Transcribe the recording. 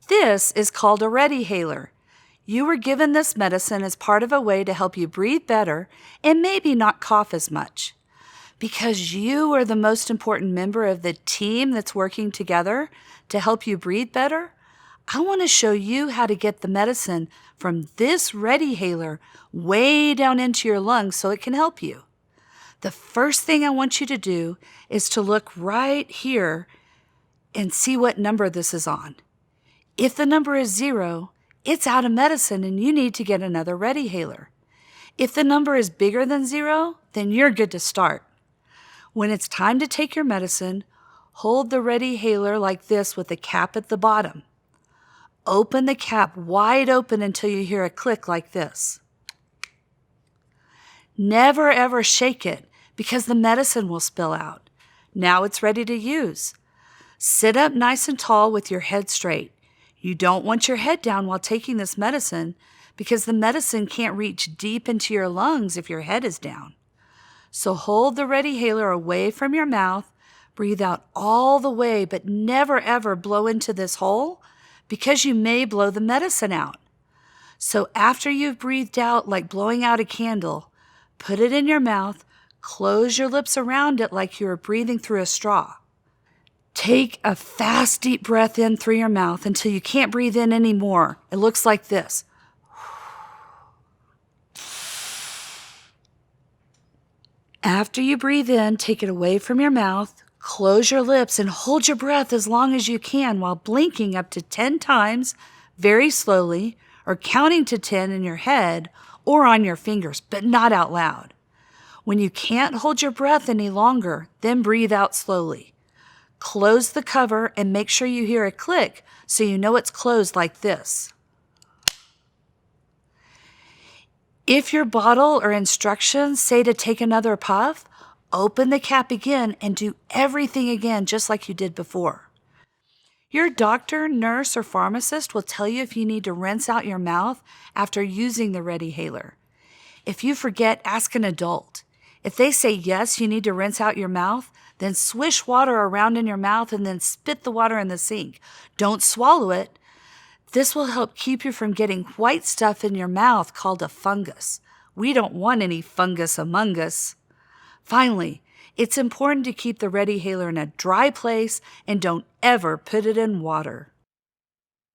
This is called a Redihaler. You were given this medicine as part of a way to help you breathe better and maybe not cough as much. Because you are the most important member of the team that's working together to help you breathe better, I want to show you how to get the medicine from this Redihaler way down into your lungs so it can help you. The first thing I want you to do is to look right here and see what number this is on. If the number is 0, it's out of medicine and you need to get another Redihaler. If the number is bigger than 0, then you're good to start. When it's time to take your medicine, hold the Redihaler like this with the cap at the bottom. Open the cap wide open until you hear a click like this. Never ever shake it because the medicine will spill out. Now it's ready to use. Sit up nice and tall with your head straight. You don't want your head down while taking this medicine because the medicine can't reach deep into your lungs if your head is down. So hold the Redihaler away from your mouth, breathe out all the way, but never ever blow into this hole because you may blow the medicine out. So after you've breathed out like blowing out a candle, put it in your mouth, close your lips around it like you are breathing through a straw. Take a fast, deep breath in through your mouth until you can't breathe in anymore. It looks like this. After you breathe in, take it away from your mouth, close your lips, and hold your breath as long as you can while blinking up to 10 times very slowly or counting to 10 in your head or on your fingers, but not out loud. When you can't hold your breath any longer, then breathe out slowly. Close the cover and make sure you hear a click so you know it's closed like this. If your bottle or instructions say to take another puff, open the cap again and do everything again just like you did before. Your doctor, nurse, or pharmacist will tell you if you need to rinse out your mouth after using the Redihaler. If you forget, ask an adult. If they say yes, you need to rinse out your mouth, then swish water around in your mouth and then spit the water in the sink. Don't swallow it. This will help keep you from getting white stuff in your mouth called a fungus. We don't want any fungus among us. Finally, it's important to keep the Redihaler in a dry place and don't ever put it in water.